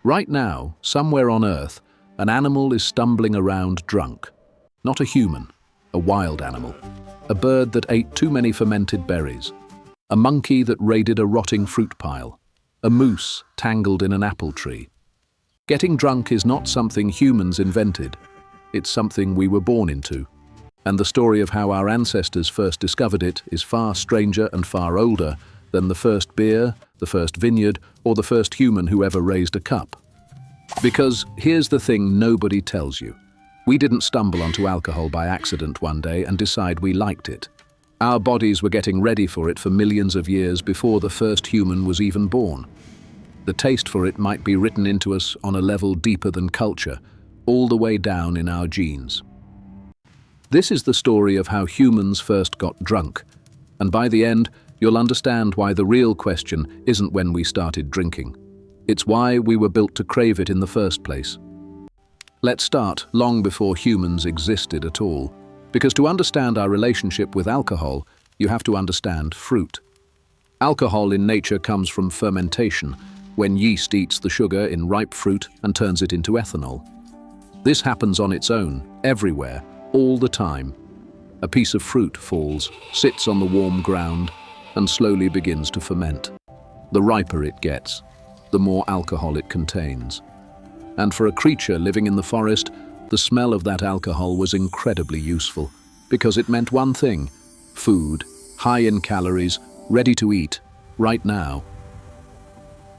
Right now, somewhere on Earth, an animal is stumbling around drunk. Not a human, a wild animal. A bird that ate too many fermented berries. A monkey that raided a rotting fruit pile. A moose tangled in an apple tree. Getting drunk is not something humans invented. It's something we were born into. And the story of how our ancestors first discovered it is far stranger and far older than the first beer, the first vineyard, or the first human who ever raised a cup. Because here's the thing nobody tells you. We didn't stumble onto alcohol by accident one day and decide we liked it. Our bodies were getting ready for it for millions of years before the first human was even born. The taste for it might be written into us on a level deeper than culture, all the way down in our genes. This is the story of how humans first got drunk, and by the end, you'll understand why the real question isn't when we started drinking. It's why we were built to crave it in the first place. Let's start long before humans existed at all, because to understand our relationship with alcohol, you have to understand fruit. Alcohol in nature comes from fermentation, when yeast eats the sugar in ripe fruit and turns it into ethanol. This happens on its own, everywhere, all the time. A piece of fruit falls, sits on the warm ground, and slowly begins to ferment. The riper it gets, the more alcohol it contains. And for a creature living in the forest, the smell of that alcohol was incredibly useful, because it meant one thing: food, high in calories, ready to eat, right now.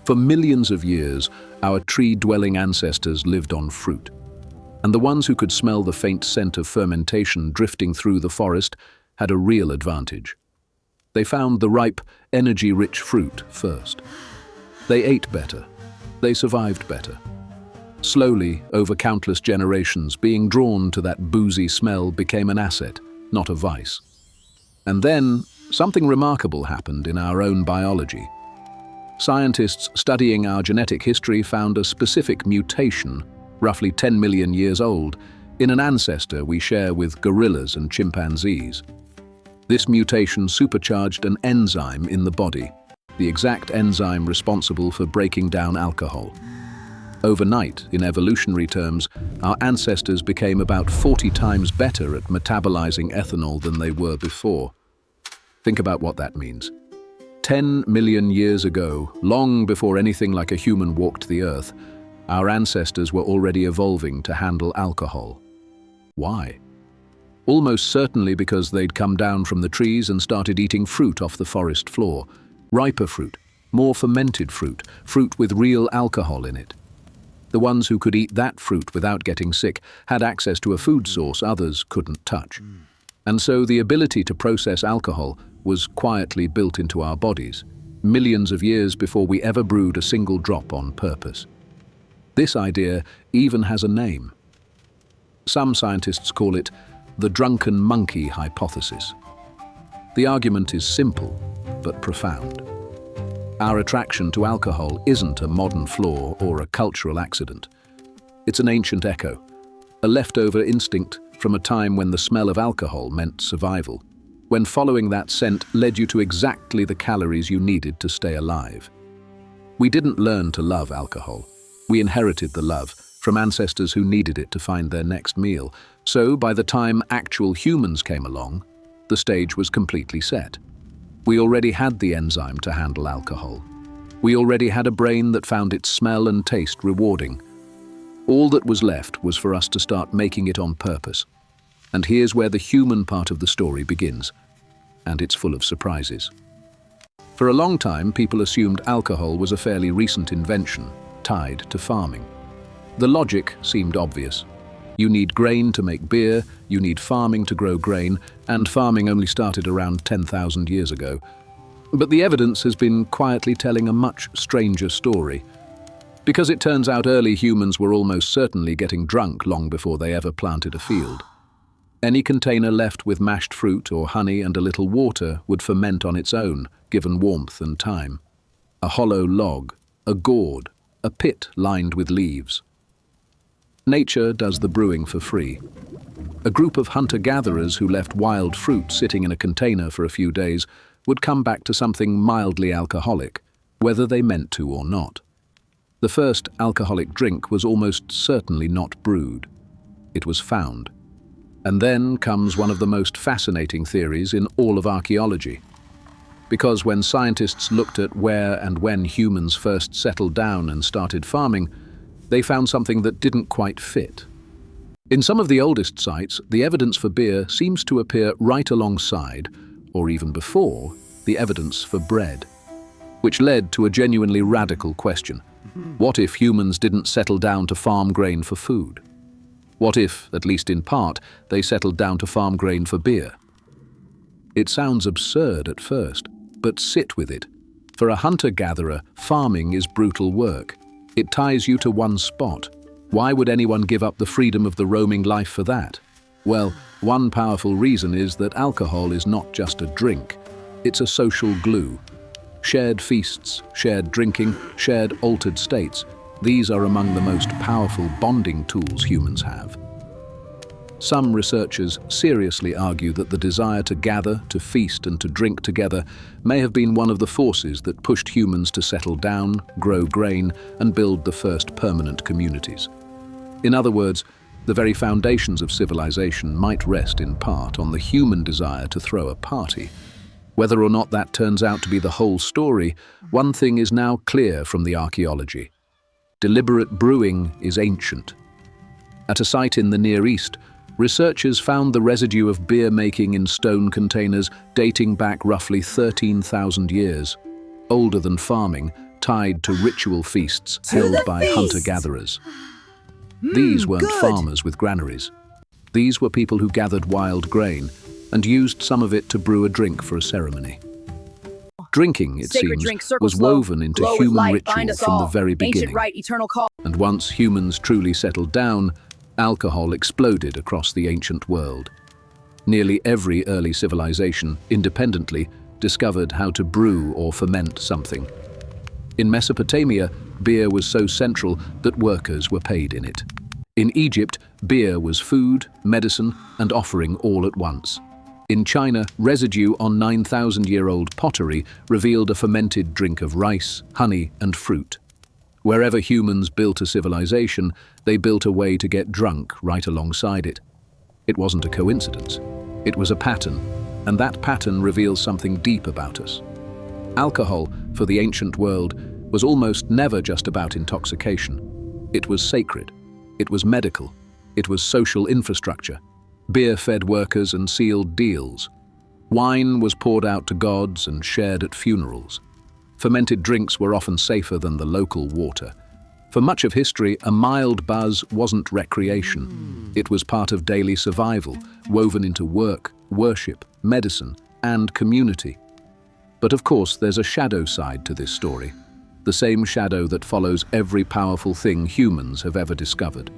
For millions of years, our tree-dwelling ancestors lived on fruit. And the ones who could smell the faint scent of fermentation drifting through the forest had a real advantage. They found the ripe, energy-rich fruit first. They ate better. They survived better. Slowly, over countless generations, being drawn to that boozy smell became an asset, not a vice. And then, something remarkable happened in our own biology. Scientists studying our genetic history found a specific mutation, roughly 10 million years old, in an ancestor we share with gorillas and chimpanzees. This mutation supercharged an enzyme in the body, the exact enzyme responsible for breaking down alcohol. Overnight, in evolutionary terms, our ancestors became about 40 times better at metabolizing ethanol than they were before. Think about what that means. 10 million years ago, long before anything like a human walked the earth, our ancestors were already evolving to handle alcohol. Why? Almost certainly because they'd come down from the trees and started eating fruit off the forest floor. Riper fruit, more fermented fruit, fruit with real alcohol in it. The ones who could eat that fruit without getting sick had access to a food source others couldn't touch. And so the ability to process alcohol was quietly built into our bodies, millions of years before we ever brewed a single drop on purpose. This idea even has a name. Some scientists call it the Drunken Monkey hypothesis. The argument is simple, but profound. Our attraction to alcohol isn't a modern flaw or a cultural accident. It's an ancient echo, a leftover instinct from a time when the smell of alcohol meant survival, when following that scent led you to exactly the calories you needed to stay alive. We didn't learn to love alcohol. We inherited the love from ancestors who needed it to find their next meal. So by the time actual humans came along, the stage was completely set. We already had the enzyme to handle alcohol. We already had a brain that found its smell and taste rewarding. All that was left was for us to start making it on purpose. And here's where the human part of the story begins. And it's full of surprises. For a long time, people assumed alcohol was a fairly recent invention, tied to farming. The logic seemed obvious. You need grain to make beer, you need farming to grow grain, and farming only started around 10,000 years ago. But the evidence has been quietly telling a much stranger story. Because it turns out early humans were almost certainly getting drunk long before they ever planted a field. Any container left with mashed fruit or honey and a little water would ferment on its own, given warmth and time. A hollow log, a gourd, a pit lined with leaves. Nature does the brewing for free. A group of hunter-gatherers who left wild fruit sitting in a container for a few days would come back to something mildly alcoholic, whether they meant to or not. The first alcoholic drink was almost certainly not brewed. It was found. And then comes one of the most fascinating theories in all of archaeology. Because when scientists looked at where and when humans first settled down and started farming, they found something that didn't quite fit. In some of the oldest sites, the evidence for beer seems to appear right alongside, or even before, the evidence for bread, which led to a genuinely radical question. What if humans didn't settle down to farm grain for food? What if, at least in part, they settled down to farm grain for beer? It sounds absurd at first, but sit with it. For a hunter-gatherer, farming is brutal work. It ties you to one spot. Why would anyone give up the freedom of the roaming life for that? Well, one powerful reason is that alcohol is not just a drink. It's a social glue. Shared feasts, shared drinking, shared altered states. These are among the most powerful bonding tools humans have. Some researchers seriously argue that the desire to gather, to feast, and to drink together may have been one of the forces that pushed humans to settle down, grow grain, and build the first permanent communities. In other words, the very foundations of civilization might rest in part on the human desire to throw a party. Whether or not that turns out to be the whole story, one thing is now clear from the archaeology. Deliberate brewing is ancient. At a site in the Near East, researchers found the residue of beer making in stone containers dating back roughly 13,000 years, older than farming, tied to ritual feasts held by hunter-gatherers. These weren't farmers with granaries. These were people who gathered wild grain and used some of it to brew a drink for a ceremony. Drinking, it seems, was woven into human ritual from the very beginning. And once humans truly settled down, alcohol exploded across the ancient world. Nearly every early civilization, independently, discovered how to brew or ferment something. In Mesopotamia, beer was so central that workers were paid in it. In Egypt, beer was food, medicine, and offering all at once. In China, residue on 9,000-year-old pottery revealed a fermented drink of rice, honey, and fruit. Wherever humans built a civilization, they built a way to get drunk right alongside it. It wasn't a coincidence. It was a pattern, and that pattern reveals something deep about us. Alcohol, for the ancient world, was almost never just about intoxication. It was sacred. It was medical. It was social infrastructure. Beer fed workers and sealed deals. Wine was poured out to gods and shared at funerals. Fermented drinks were often safer than the local water. For much of history, a mild buzz wasn't recreation. It was part of daily survival, woven into work, worship, medicine, and community. But of course, there's a shadow side to this story. The same shadow that follows every powerful thing humans have ever discovered.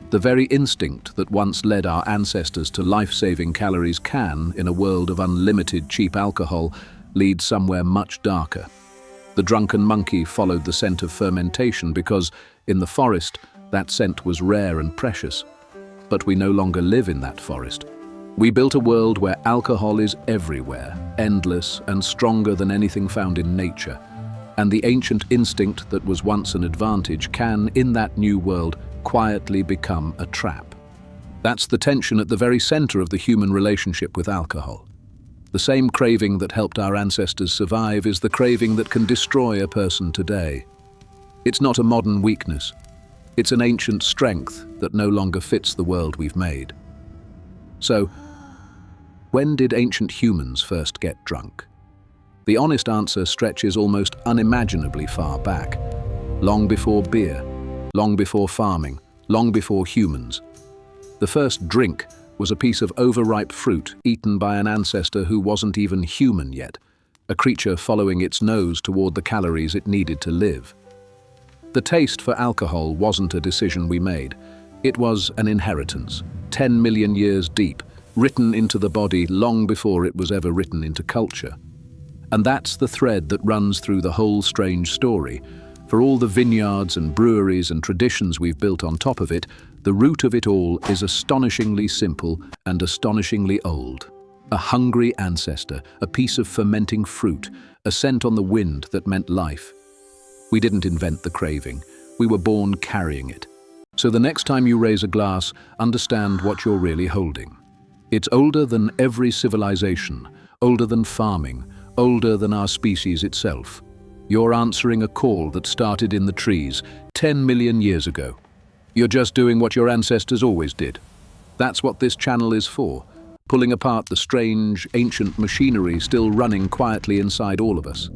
The very instinct that once led our ancestors to life-saving calories can, in a world of unlimited cheap alcohol, lead somewhere much darker. The drunken monkey followed the scent of fermentation because, in the forest, that scent was rare and precious. But we no longer live in that forest. We built a world where alcohol is everywhere, endless and stronger than anything found in nature. And the ancient instinct that was once an advantage can, in that new world, quietly become a trap. That's the tension at the very center of the human relationship with alcohol. The same craving that helped our ancestors survive is the craving that can destroy a person today. It's not a modern weakness. It's an ancient strength that no longer fits the world we've made. So, when did ancient humans first get drunk? The honest answer stretches almost unimaginably far back. Long before beer, long before farming, long before humans. The first drink was a piece of overripe fruit eaten by an ancestor who wasn't even human yet, a creature following its nose toward the calories it needed to live. The taste for alcohol wasn't a decision we made. It was an inheritance, 10 million years deep, written into the body long before it was ever written into culture. And that's the thread that runs through the whole strange story. For all the vineyards and breweries and traditions we've built on top of it, the root of it all is astonishingly simple and astonishingly old. A hungry ancestor, a piece of fermenting fruit, a scent on the wind that meant life. We didn't invent the craving. We were born carrying it. So the next time you raise a glass, understand what you're really holding. It's older than every civilization, older than farming, older than our species itself. You're answering a call that started in the trees 10 million years ago. You're just doing what your ancestors always did. That's what this channel is for, pulling apart the strange, ancient machinery still running quietly inside all of us.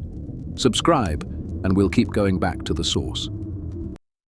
Subscribe, and we'll keep going back to the source.